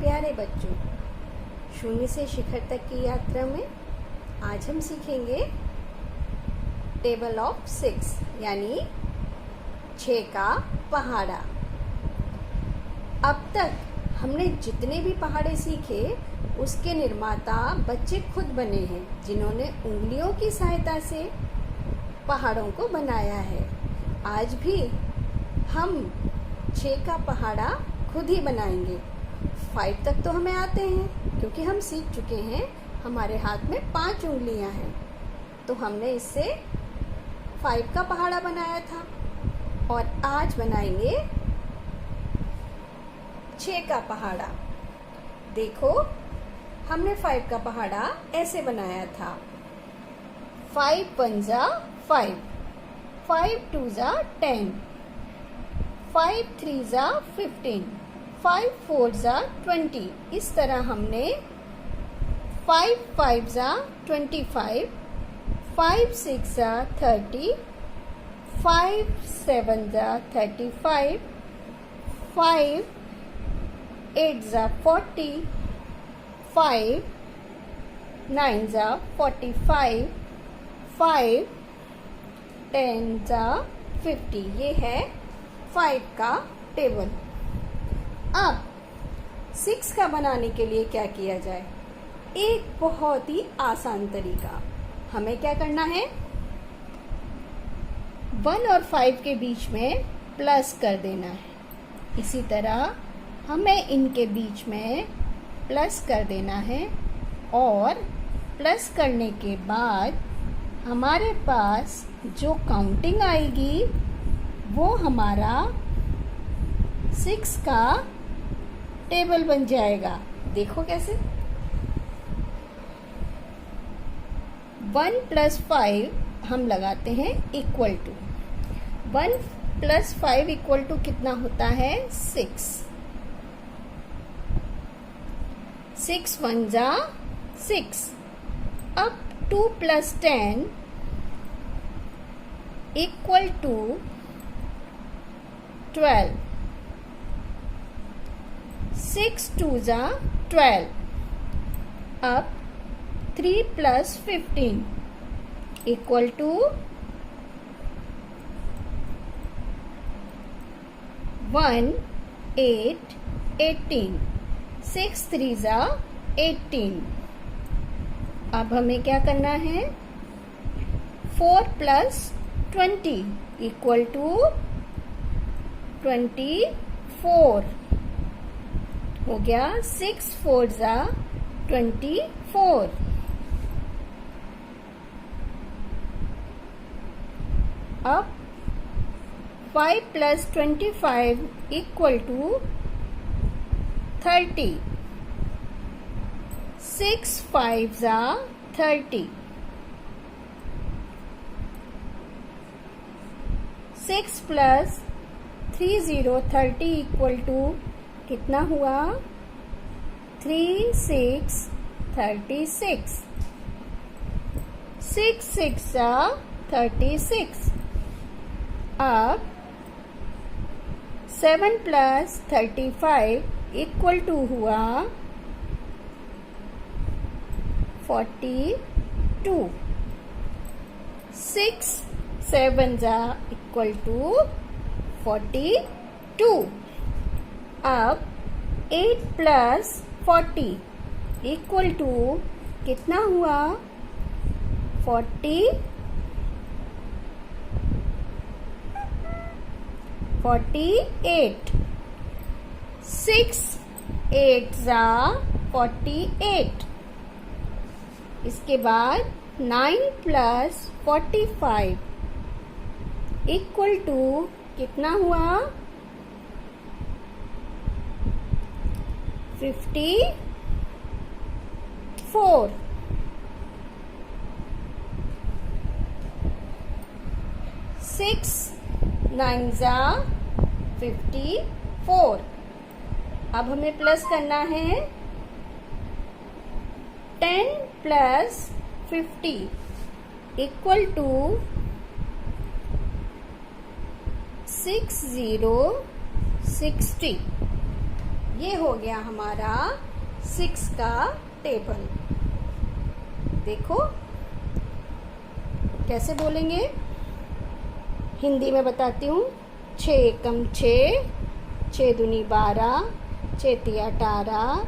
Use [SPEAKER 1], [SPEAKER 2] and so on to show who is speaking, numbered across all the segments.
[SPEAKER 1] प्यारे बच्चों, शून्य से शिखर तक की यात्रा में आज हम सीखेंगे टेबल ऑफ 6 यानी 6 का पहाड़ा। अब तक हमने जितने भी पहाड़े सीखे उसके निर्माता बच्चे खुद बने हैं, जिन्होंने उंगलियों की सहायता से पहाड़ों को बनाया है। आज भी हम 6 का पहाड़ा खुद ही बनाएंगे। 5 तक तो हमें आते हैं क्योंकि हम सीख चुके हैं, हमारे हाथ में 5 उंगलियां हैं, तो हमने इससे 5 का पहाड़ा बनाया था। और आज बनाएंगे 6 का पहाड़ा। देखो, हमने 5 का पहाड़ा ऐसे बनाया था। 5 1 जा 5, 5 2 जा 10, 5 3 जा 15, 5 4 जा 20। इस तरह हमने 5 5 जा 25, 5 6 जा 30, 5 7 जा 35, 5 8 जा 40, 5 9 जा 45, 5 10 जा 50। ये है 5 का टेबल। अब 6 का बनाने के लिए क्या किया जाए? एक बहुत ही आसान तरीका। हमें क्या करना है? 1 और 5 के बीच में प्लस कर देना है। इसी तरह हमें इनके बीच में प्लस कर देना है और प्लस करने के बाद हमारे पास जो काउंटिंग आएगी वो हमारा 6 का टेबल बन जाएगा। देखो कैसे। 1 + 5 हम लगाते हैं इक्वल टू 1 + 5 इक्वल टू कितना होता है? 6। 6 1 जा 6। अब 2 + 10 इक्वल टू 12। 6 2 जा 12। अब 3 + 15 इक्वल टू 1 8 18। 6 3 जा 18। अब हमें क्या करना है? 4 + 20 इक्वल टू 24 हो गया। 6 4 जा 24। अब 5 + 25 इक्वल टू 30। 6 5 जा 30। 6 + 30 30 इक्वल टू कितना हुआ? 3 6 36। 6 6 जा 36। अब 7 + 35 इक्वल टू हुआ 42। 6 7 जा इक्वल टू 42। अब 8 + 40 इक्वल टू कितना हुआ? 48। 6 8 जा 48। इसके बाद 9 + 45 इक्वल टू कितना हुआ? 54। 6 9 जा 54। अब हमें प्लस करना है। 10 + 50 इक्वल टू 60 60। ये हो गया हमारा 6 का टेबल। देखो कैसे बोलेंगे, हिंदी में बताती हूँ। 6 एकम 6, 6 दूनी 12, 6 तिया 18,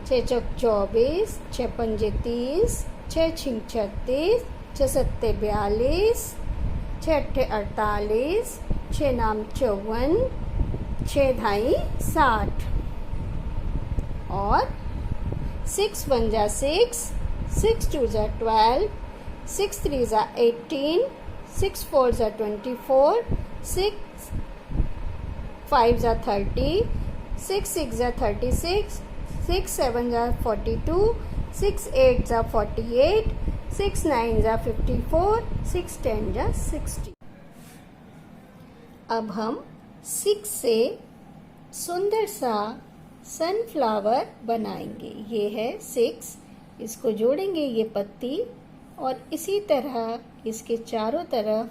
[SPEAKER 1] 6 चौक 24, 6 पंजे 30, 6 छिंग 36, 6 सत्ते 42, 6 अट्ठे 48, 6 नाम 54, 6 ढाई 60 और 6 1 जा 6, 6 2 जा 12, 6 3 जा 18, 6 4 जा 24, 6 5 जा 30, 6 6 जा 36, 6 7 जा 42, 6 8 जा 48, 6 9 जा 54, 6 10 जा 60। अब हम 6 से सुंदर सा सनफ्लावर बनाएंगे। ये है 6, इसको जोड़ेंगे ये पत्ती और इसी तरह इसके चारों तरफ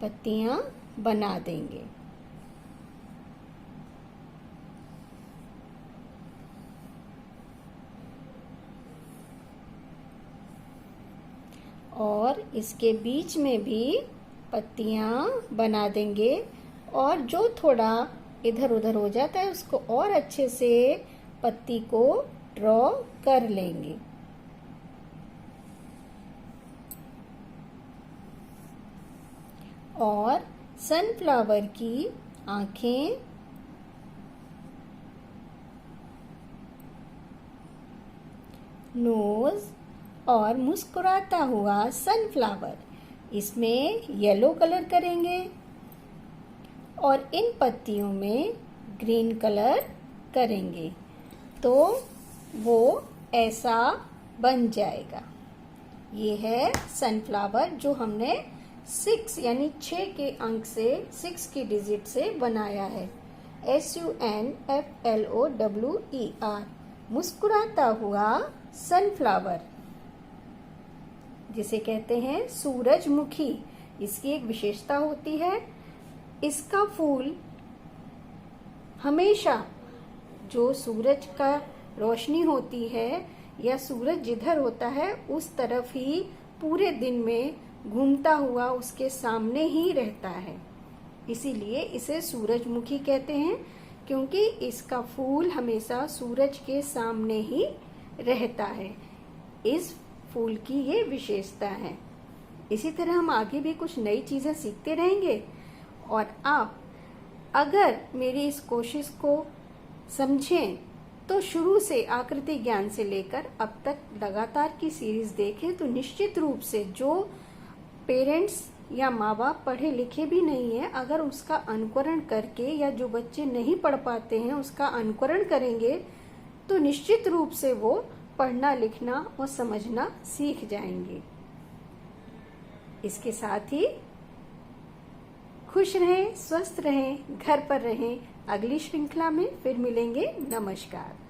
[SPEAKER 1] पत्तियां बना देंगे। और इसके बीच में भी पत्तियां बना देंगे और जो थोड़ा इधर उधर हो जाता है उसको और अच्छे से पत्ती को ड्रॉ कर लेंगे। और सनफ्लावर की आंखें, नोज और मुस्कुराता हुआ सनफ्लावर, इसमें येलो कलर करेंगे और इन पत्तियों में ग्रीन कलर करेंगे तो वो ऐसा बन जाएगा। ये है सनफ्लावर जो हमने 6 यानी 6 के अंक से 6 की डिजिट से बनाया है। SUNFLOWER, मुस्कुराता हुआ सनफ्लावर, जिसे कहते हैं सूरजमुखी। इसकी एक विशेषता होती है, इसका फूल हमेशा जो सूरज का रोशनी होती है या सूरज जिधर होता है उस तरफ ही पूरे दिन में घूमता हुआ उसके सामने ही रहता है। इसीलिए इसे सूरजमुखी कहते हैं, क्योंकि इसका फूल हमेशा सूरज के सामने ही रहता है। इस फूल की ये विशेषता है। इसी तरह हम आगे भी कुछ नई चीजें सीखते रहेंगे और आप अगर मेरी इस कोशिश को समझें तो शुरू से आकृति ज्ञान से लेकर अब तक लगातार की सीरीज देखें तो निश्चित रूप से जो पेरेंट्स या माँ बाप पढ़े लिखे भी नहीं है, अगर उसका अनुकरण करके या जो बच्चे नहीं पढ़ पाते हैं उसका अनुकरण करेंगे तो निश्चित रूप से वो पढ़ना लिखना और समझना सीख जाएंगे। इसके साथ ही खुश रहें, स्वस्थ रहें, घर पर रहें। अगली श्रृंखला में फिर मिलेंगे। नमस्कार।